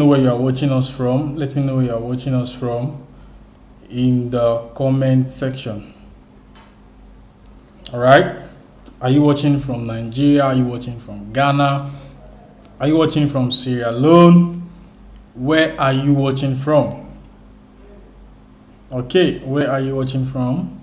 Know where you are watching us from. Let me know where you are watching us from in the comment section. All right. Are you watching from Nigeria? Are you watching from Ghana? Are you watching from Sierra Leone? Where are you watching from? Okay, where are you watching from?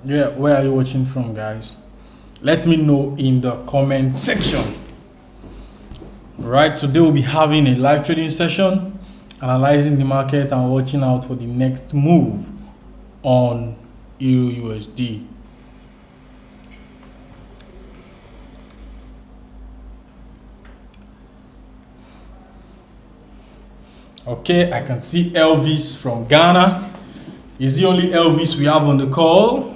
Yeah, where are you watching from, guys? Let me know in the comment section. Right, today we'll be having a live trading session, analyzing the market and watching out for the next move on Euro USD. Okay, I can see Elvis from Ghana. Is the only Elvis we have on the call?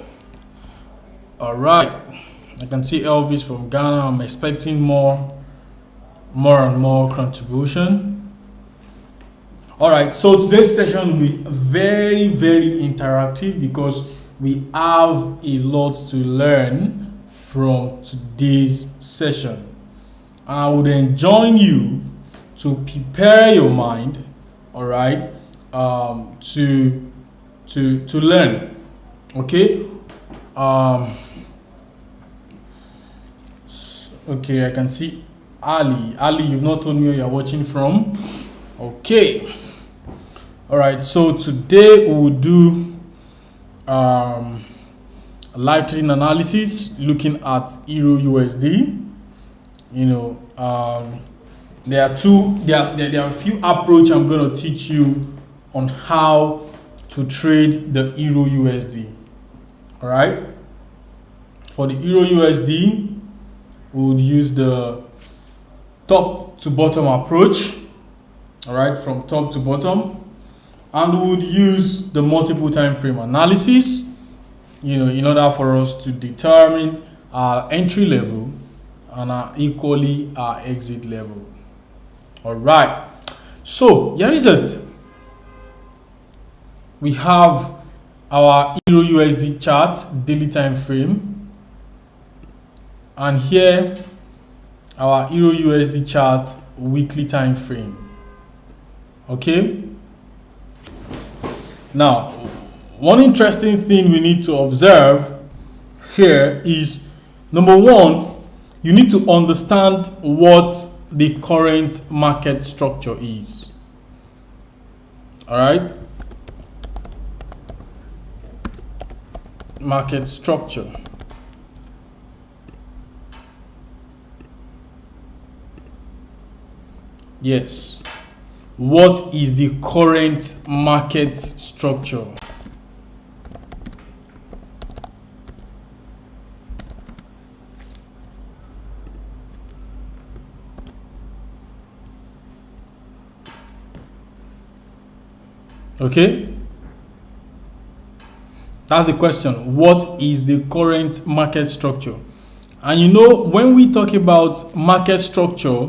All right, I can see Elvis from Ghana. I'm expecting more and more contribution. All right, so today's session will be very interactive because we have a lot to learn from today's session, and I would enjoin you to prepare your mind, all right, to learn. Okay. Okay, I can see Ali, you've not told me where you're watching from. Okay. All right, so today we will do live trading analysis looking at Euro USD. There are a few approaches I'm going to teach you on how to trade the Euro USD. All right. For the Euro USD, we would use the top to bottom approach. All right, from top to bottom, and we would use the multiple time frame analysis, in order for us to determine our entry level and our exit level. All right, so here is it. We have our Euro USD chart daily time frame, and here our Euro USD chart weekly time frame. Okay, now one interesting thing we need to observe here is, number one, you need to understand what the current market structure is. All right, market structure. Yes, what is the current market structure? Okay, that's the question. What is the current market structure? And when we talk about market structure,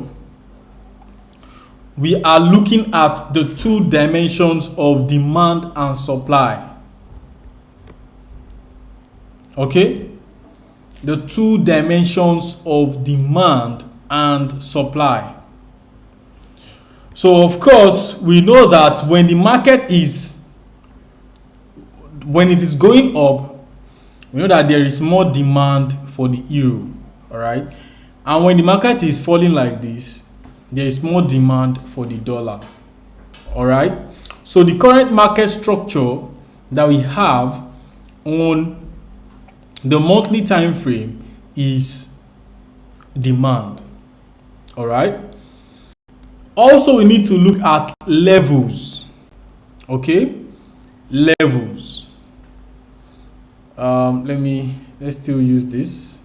we are looking at the two dimensions of demand and supply. Okay, the two dimensions of demand and supply. So of course, we know that when it is going up, we know that there is more demand for the euro. All right, and when the market is falling like this, there is more demand for the dollar. All right, so the current market structure that we have on the monthly time frame is demand. All right, also we need to look at levels. Okay, levels. Let's still use this.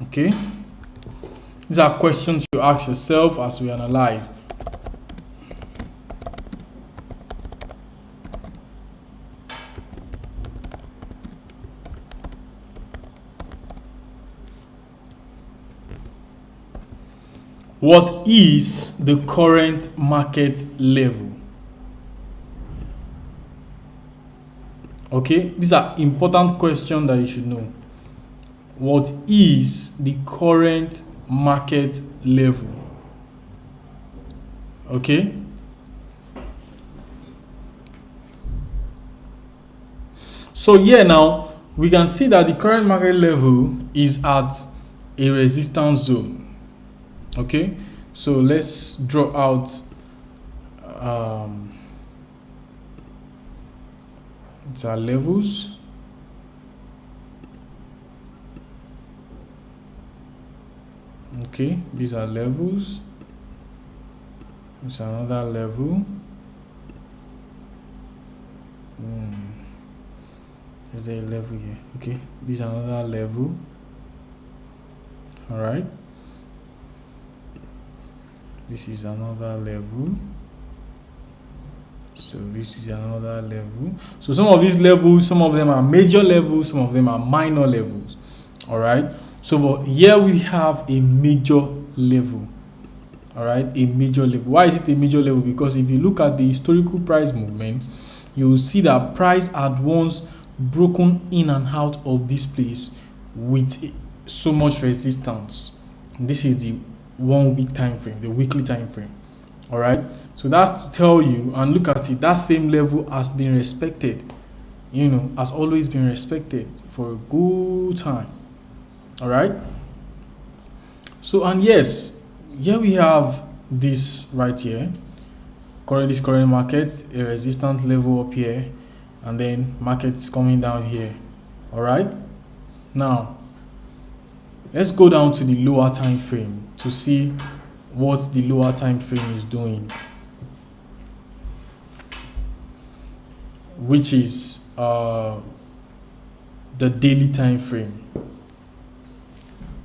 Okay, these are questions you ask yourself as we analyze. What is the current market level? Okay, these are important questions that you should know. What is the current market level? Okay. So here now we can see that the current market level is at a resistance zone. Okay, so let's draw out these are levels. Okay, these are levels. It's another level. Is there a level here? Okay, this is another level. All right, this is another level. So this is another level. So some of these levels, some of them are major levels, some of them are minor levels. All right, so but here we have a major level. All right, a major level. Why is it a major level? Because if you look at the historical price movement, you will see that price had once broken in and out of this place with so much resistance. And this is the 1 week time frame, the weekly time frame. All right, so that's to tell you, and look at it, that same level has been respected, has always been respected for a good time. All right, so, and yes, here we have this right here, this current market, a resistance level up here, and then markets coming down here. All right, now let's go down to the lower time frame to see what the lower time frame is doing, which is the daily time frame.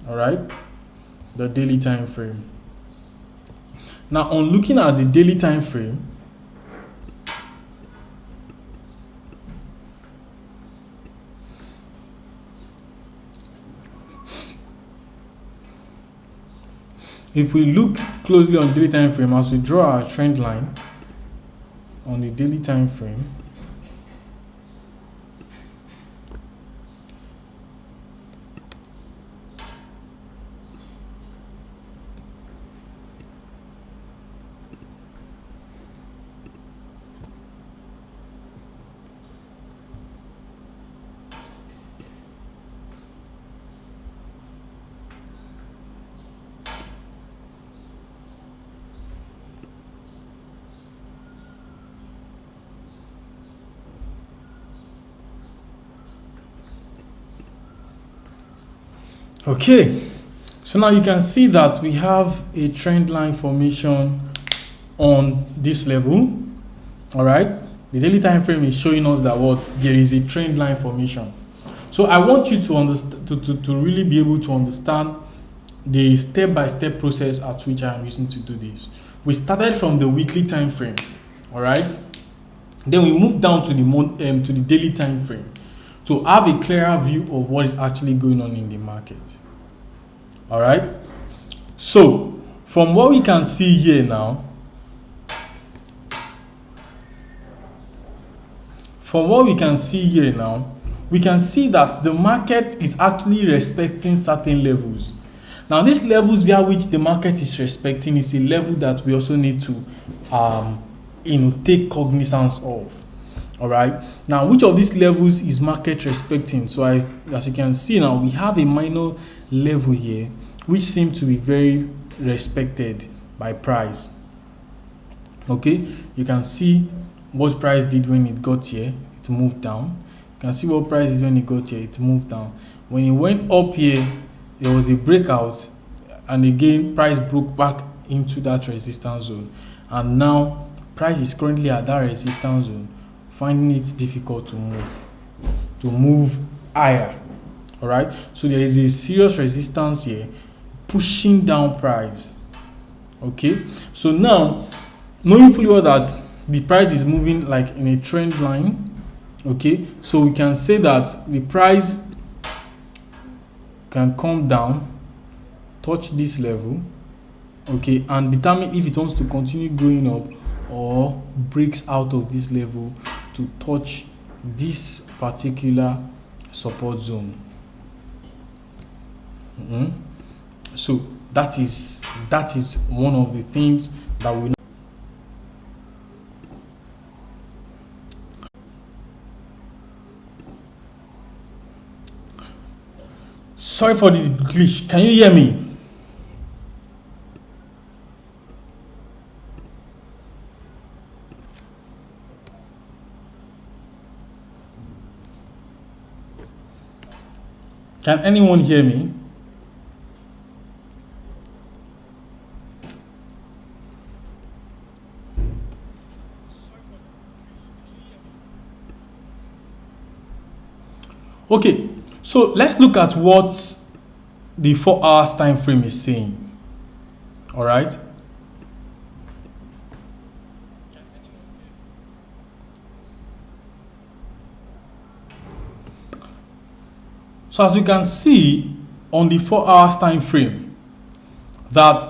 All right, the daily time frame. Now, on looking at the daily time frame, if we look closely on daily time frame, as we draw our trend line on the daily time frame, okay, so now you can see that we have a trend line formation on this level. All right, the daily time frame is showing us that there is a trend line formation. So I want you to understand, to really be able to understand the step-by-step process at which I am using to do this. We started from the weekly time frame. All right, then we moved down to the daily time frame to have a clearer view of what is actually going on in the market. All right, so from what we can see here now, we can see that the market is actually respecting certain levels. Now, these levels via which the market is respecting is a level that we also need to take cognizance of. All right, now which of these levels is market respecting? So as you can see now, we have a minor level here which seems to be very respected by price. Okay, you can see what price did when it got here, it moved down. You can see what price is when it got here, it moved down. When it went up here, there was a breakout, and again price broke back into that resistance zone, and now price is currently at that resistance zone, finding it difficult to move higher. All right, so there is a serious resistance here pushing down price. Okay, so now knowing fully well that the price is moving like in a trend line, okay, so we can say that the price can come down, touch this level, okay, and determine if it wants to continue going up or breaks out of this level to touch this particular support zone. So that is one of the things that we. Sorry for the glitch. Can you hear me? Can anyone hear me? Okay, so let's look at what the 4 hours time frame is saying. All right. So as you can see on the 4 hours time frame, that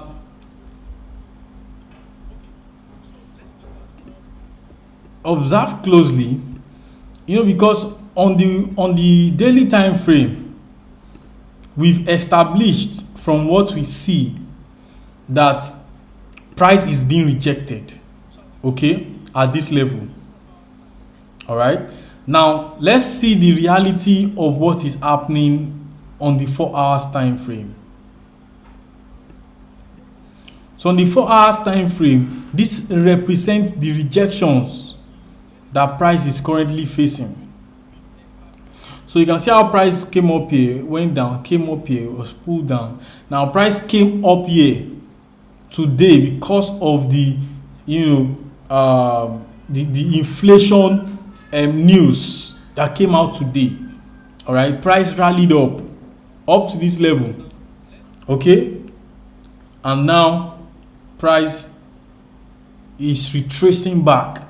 observe closely, because on the daily time frame, we've established from what we see that price is being rejected, okay, at this level. All right. Now let's see the reality of what is happening on the 4 hours time frame. So on the 4 hours time frame, this represents the rejections that price is currently facing. So you can see how price came up here, went down, came up here, was pulled down. Now price came up here today because of the the inflation news that came out today. All right, price rallied up to this level, okay, and now price is retracing back.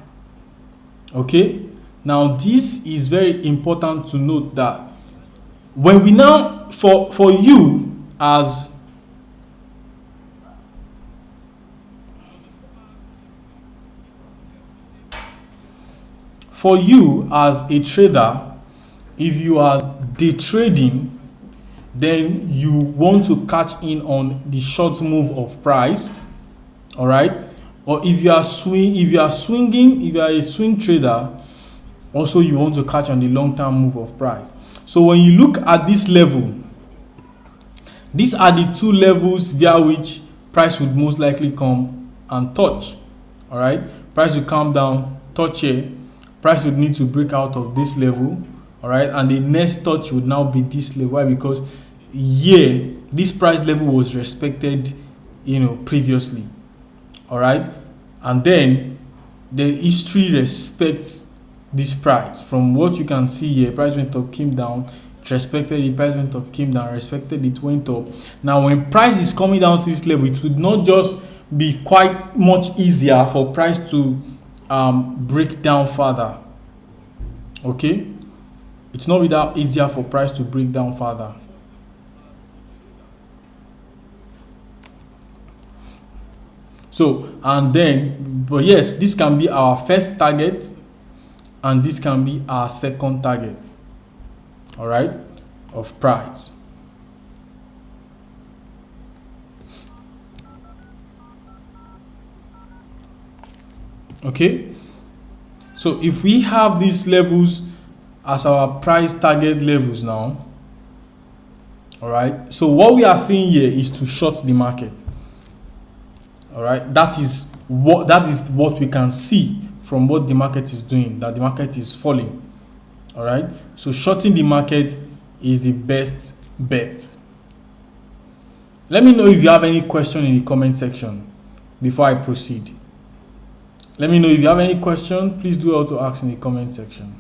Okay, now this is very important to note that when we now for you as a trader, if you are day trading, then you want to catch in on the short move of price. All right, or if you are a swing trader, also you want to catch on the long-term move of price. So when you look at this level, these are the two levels via which price would most likely come and touch. All right, price will come down, touch here, price would need to break out of this level. All right, and the next touch would now be this level. Why? Because here this price level was respected previously. All right, and then the history respects this price. From what you can see here, price went up, came down, it respected it, price went up, came down, respected it, went up. Now when price is coming down to this level, it would not just be quite much easier for price to break down further. Okay, it's not without easier for price to break down further. So, and then, but yes, this can be our first target and this can be our second target, all right, of price. Okay, so if we have these levels as our price target levels now, all right, so what we are seeing here is to short the market. All right, that is what we can see from what the market is doing, that the market is falling. All right, so shorting the market is the best bet. Let me know if you have any question in the comment section before I proceed. Let me know if you have any question. Please do also ask in the comment section.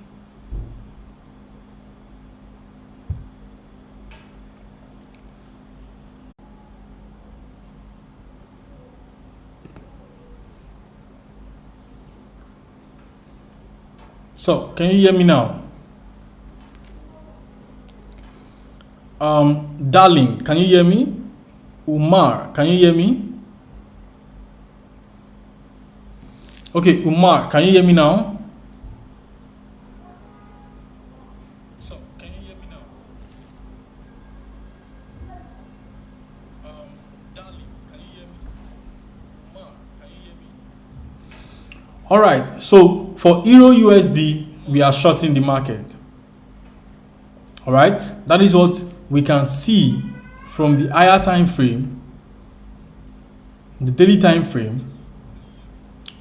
So, can you hear me now? Darling, can you hear me? Umar, can you hear me? Okay, Umar, can you hear me now? So, can you hear me now? Darling, can you hear me? Ma, can you hear me? All right. So for Euro USD, we are shorting the market. All right. That is what we can see from the higher time frame, the daily time frame.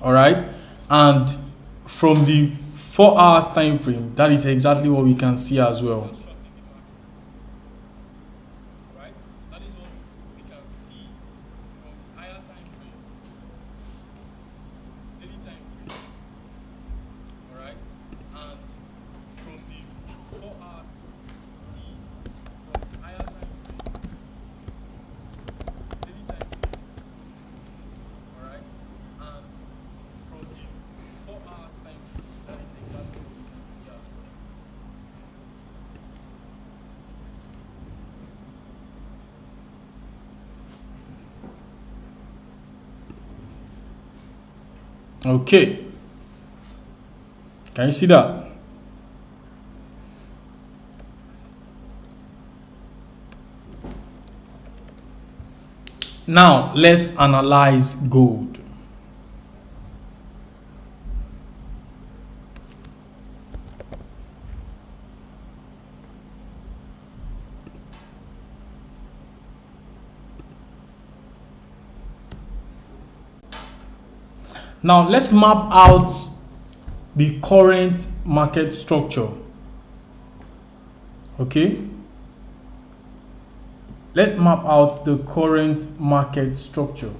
All right, and from the 4 hours time frame, that is exactly what we can see as well. Right, that is what we can see from the higher time frame, daily time frame. All right, and from the 4 hour T, from the higher time frame, daily time frame. All right, and from the 4 hours time frame, that is exactly what we can see as well. Okay, can you see that? Now let's analyze gold. Now let's map out the current market structure. Okay, let's map out the current market structure.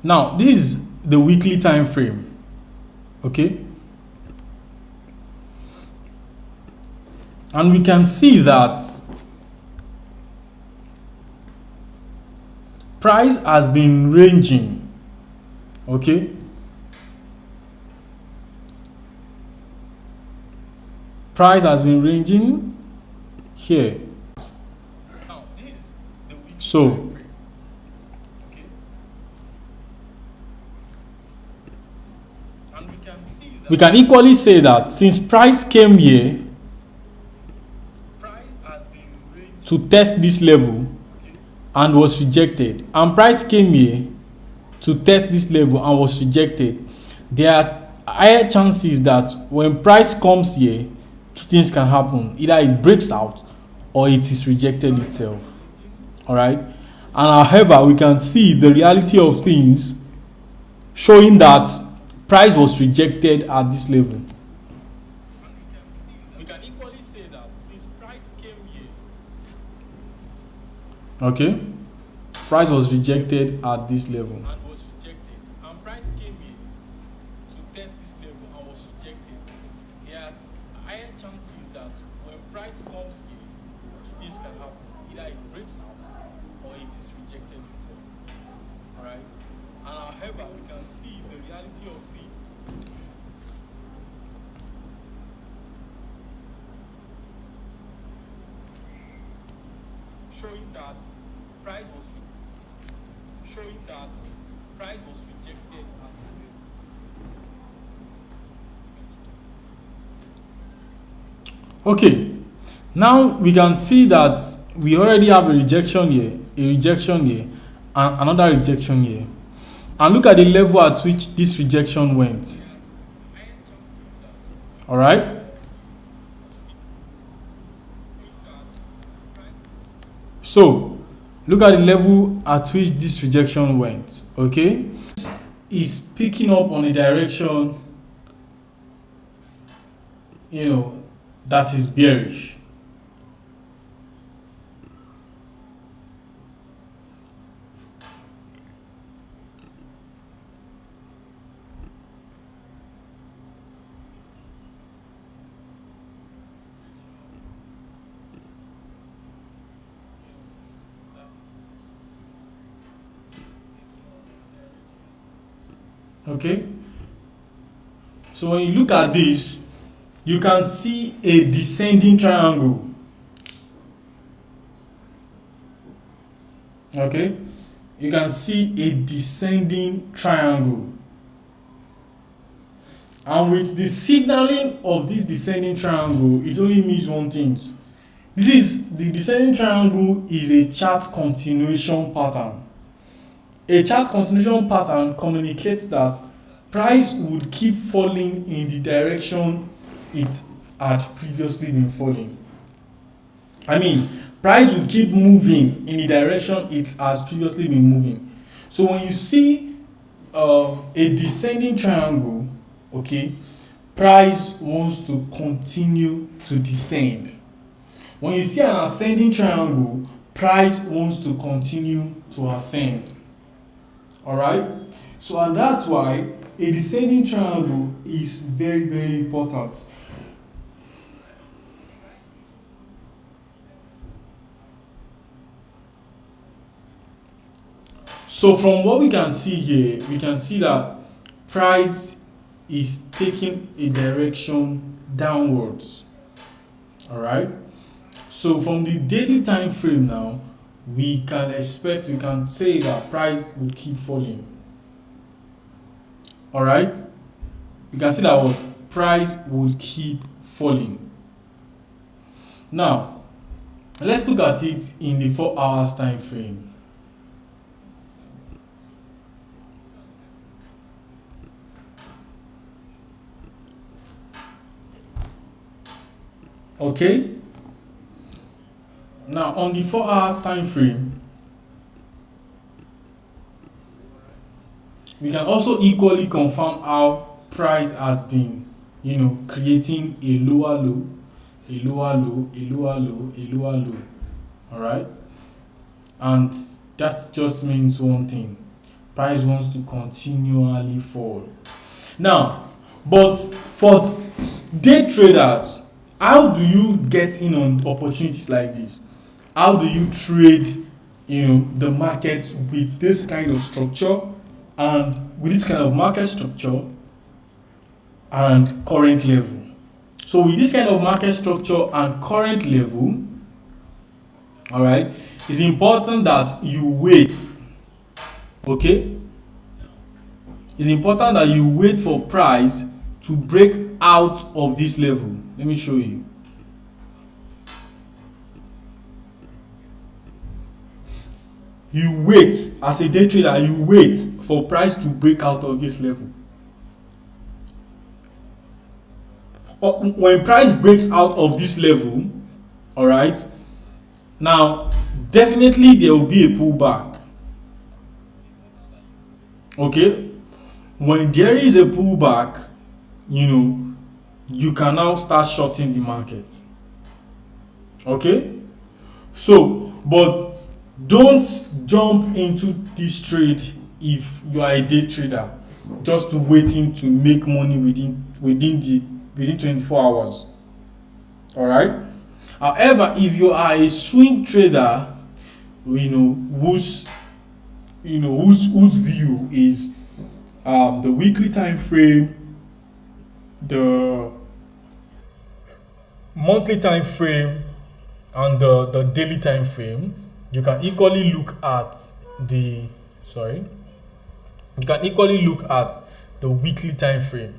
Now this is the weekly time frame. Okay, and we can see that price has been ranging. Okay, price has been ranging here. Now this is the weekly so time frame. Okay, and we can see that we can equally say that since price came here, price has been ranging to test this level and was rejected, and price came here to test this level and was rejected, there are higher chances that when price comes here, two things can happen: either it breaks out or it is rejected itself. All right, and however, we can see the reality of things showing that price was rejected at this level. We can equally say that since price came here, okay, price was rejected at this level and was rejected, and price came here to test this level and was rejected, there are higher chances that when price comes here, two things can happen: either it breaks out or it is rejected itself. All right, and however, we can see the reality of the showing that price was rejected at this level. Okay, now we can see that we already have a rejection here, and another rejection here. And look at the level at which this rejection went. All right. So look at the level at which this rejection went. Okay, is picking up on the direction, that is bearish. Okay, so when you look at this, you can see a descending triangle. Okay, you can see a descending triangle, and with the signaling of this descending triangle, it only means one thing. This is the descending triangle is a chart continuation pattern. A chart continuation pattern communicates that price would keep falling in the direction it had previously been falling. I mean, price will keep moving in the direction it has previously been moving. So when you see a descending triangle, okay, price wants to continue to descend. When you see an ascending triangle, price wants to continue to ascend. Alright? So, and that's why a descending triangle is very, very important. So from what we can see here, we can see that price is taking a direction downwards. All right. So from the daily time frame now, we can say that price will keep falling. All right. We can see that what price will keep falling. Now, let's look at it in the 4 hours time frame. Okay. Now on the 4 hours time frame, we can also equally confirm how price has been, creating a lower low, a lower low, a lower low, a lower low. All right, and that just means one thing: price wants to continually fall. Now, but for day traders, how do you get in on opportunities like this? How do you trade, the market with this kind of structure and with this kind of market structure and current level? So with this kind of market structure and current level, all right, it's important that you wait. Okay, it's important that you wait for price to break out of this level. Let me show you. You wait as a day trader, you wait for price to break out of this level. When price breaks out of this level, all right, now definitely there will be a pullback. Okay, when there is a pullback, you can now start shorting the market. Okay, so but don't jump into this trade if you are a day trader just waiting to make money within 24 hours. All right. However, if you are a swing trader, whose whose view is the weekly time frame, the monthly time frame, and the daily time frame, you can equally look at the weekly time frame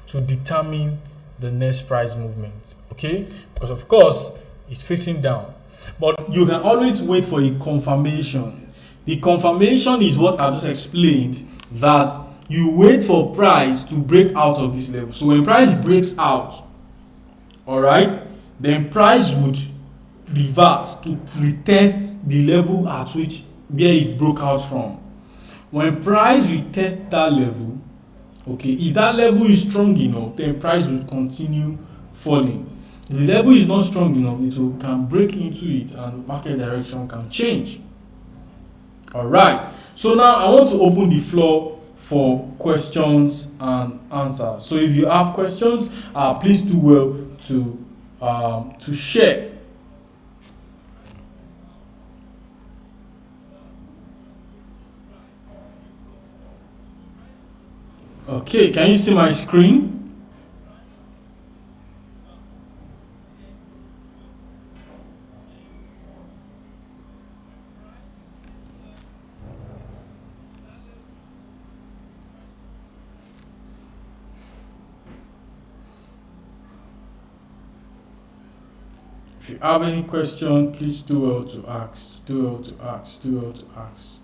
to determine the next price movement. Okay, because of course it's facing down, but you can always wait for a confirmation. The confirmation is what I've just explained, that you wait for price to break out of this level. So when price breaks out, all right, then price would reverse to retest the level at which where it broke out from. When price retests that level, okay, if that level is strong enough, then price will continue falling. If the level is not strong enough, can break into it and market direction can change. All right, so now I want to open the floor for questions and answers. So if you have questions, please do well to share. Okay, can you see my screen? If you have any question, please do well to ask. Do well to ask. Do well to ask.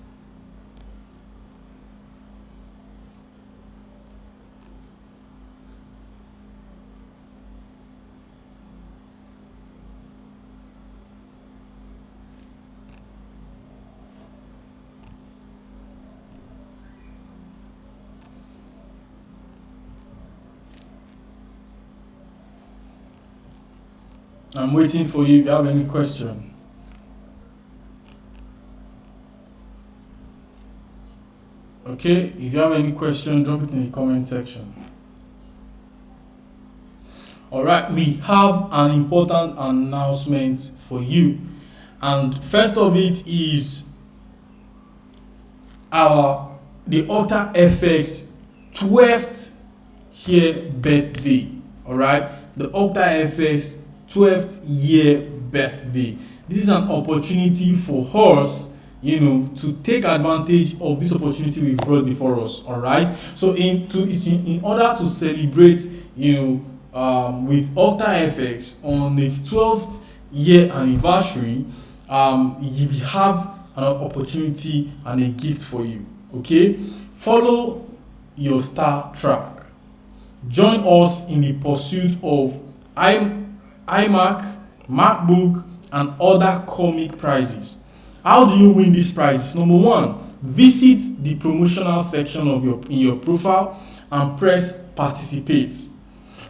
I'm waiting for you if you have any question. Okay, if you have any question, drop it in the comment section. Alright, we have an important announcement for you. And first of it is the OctaFX 12th year birthday. Alright, the OctaFX 12th year birthday. This is an opportunity for us, to take advantage of this opportunity we've brought before us. All right. So in order to celebrate, with OctaFX on its 12th year anniversary, we have an opportunity and a gift for you. Okay, follow your star track. Join us in the pursuit of iMac, MacBook, and other comic prizes. How do you win these prizes? Number one, visit the promotional section of in your profile and press participate.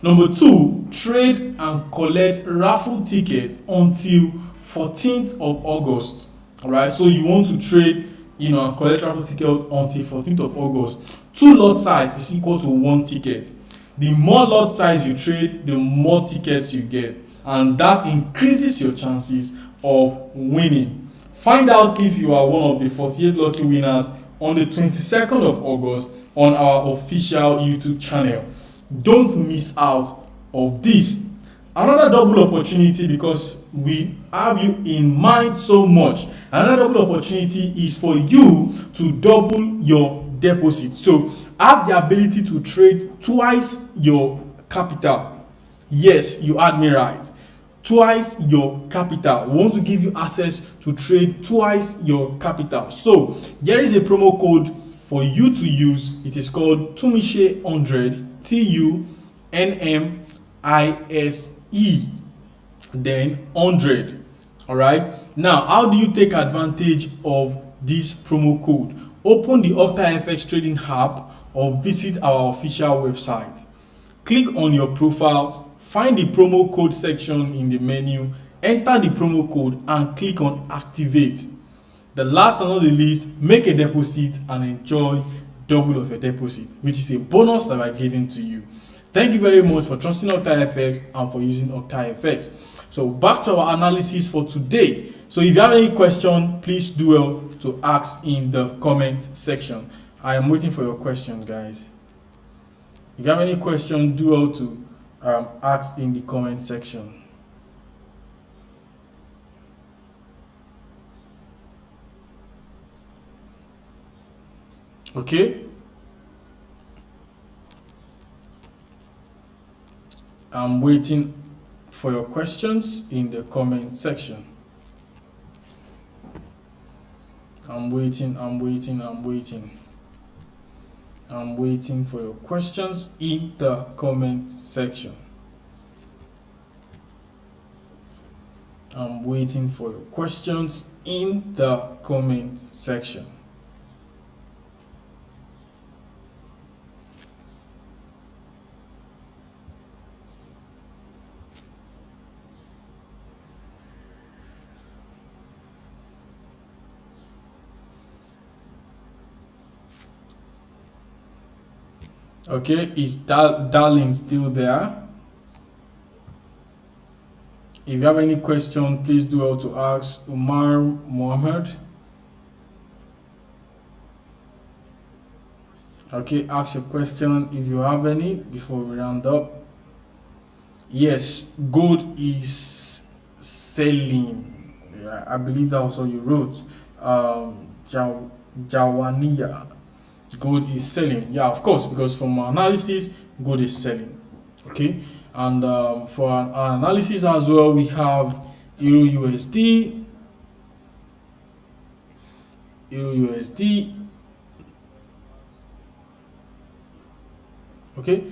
Number two, trade and collect raffle tickets until 14th of August. All right, so you want to trade, and collect raffle ticket until 14th of August. 2 lot size is equal to 1 ticket. The more lot size you trade, the more tickets you get, and that increases your chances of winning. Find out if you are one of the 48 lucky winners on the 22nd of August on our official YouTube channel. Don't miss out of this. Another double opportunity, because we have you in mind so much. Another double opportunity is for you to double your deposit. So have the ability to trade twice your capital. Yes, you heard me right. Twice your capital. We want to give you access to trade twice your capital. So here is a promo code for you to use. It is called Tunmise 100, TUNMISE, then 100. All right. Now, how do you take advantage of this promo code? Open the OctaFX trading app or visit our official website. Click on your profile, find the promo code section in the menu, enter the promo code and click on activate. The last and not the least, make a deposit and enjoy double of your deposit, which is a bonus that I giving to you. Thank you very much for trusting OctaFX and for using OctaFX. So back to our analysis for today. So if you have any question, please do well to ask in the comment section. I am waiting for your question, guys. If you have any question, do well to ask in the comment section. Okay. I'm waiting for your questions in the comment section. I'm waiting for your questions in the comment section. I'm waiting for your questions in the comment section. Okay, is Darling still there? If you have any question, please do well to ask. Umar Mohammed. Okay, ask your question if you have any before we round up. Yes, gold is selling. Yeah, I believe that was what you wrote. Jawaniya. Gold is selling. Yeah, of course, because from our analysis, gold is selling. Okay, and for our analysis as well, we have Euro USD, Euro USD. Okay,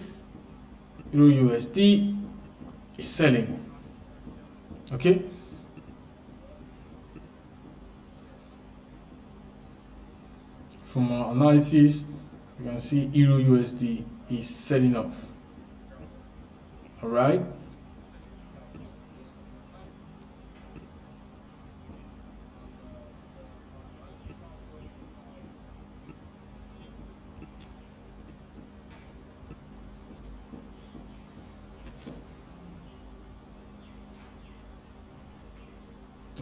Euro USD is selling. Okay, from our analysis, you can see Euro USD is selling off. All right.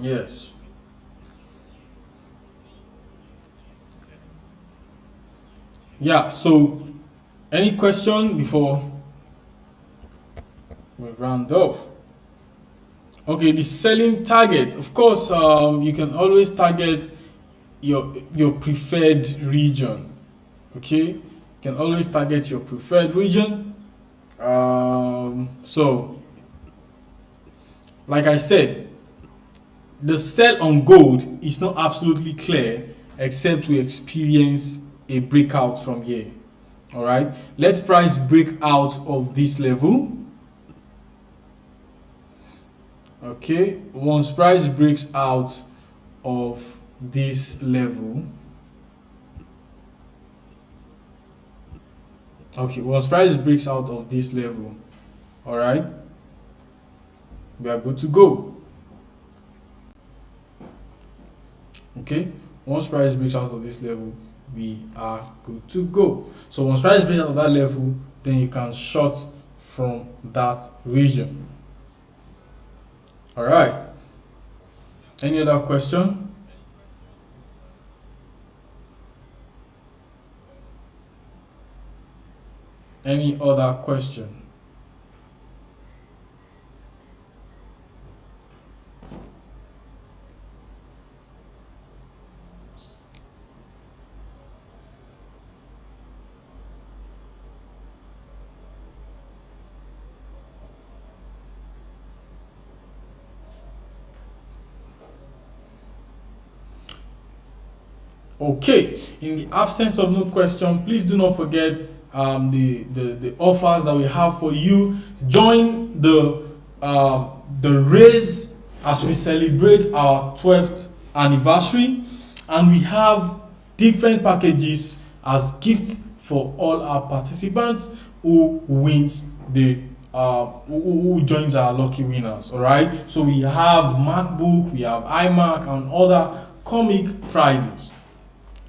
Yes. Yeah. So, any question before we round off? Okay, the selling target. Of course, you can always target your preferred region. Okay, you can always target your preferred region. So, like I said, the sell on gold is not absolutely clear except we experience a breakout from here. All right, let price break out of this level. Okay, once price breaks out of this level, okay, once price breaks out of this level, all right, we are good to go. Okay, once price breaks out of this level, we are good to go. So once price breaks out of that level, then you can short from that region. All right, any other question? Any other question? Okay, in the absence of no question, please do not forget the offers that we have for you. Join the race as we celebrate our 12th anniversary, and we have different packages as gifts for all our participants who wins the who joins our lucky winners. All right, so we have MacBook, we have iMac, and other comic prizes.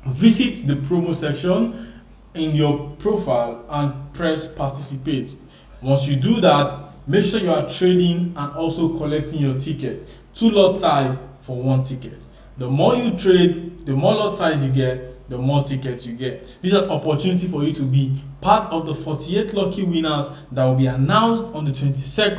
Visit the promo section in your profile and press participate. Once you do that, make sure you are trading and also collecting your ticket. 2 lot size for 1 ticket. The more you trade, the more lot size you get, the more tickets you get. This is an opportunity for you to be part of the 48 lucky winners that will be announced on the 22nd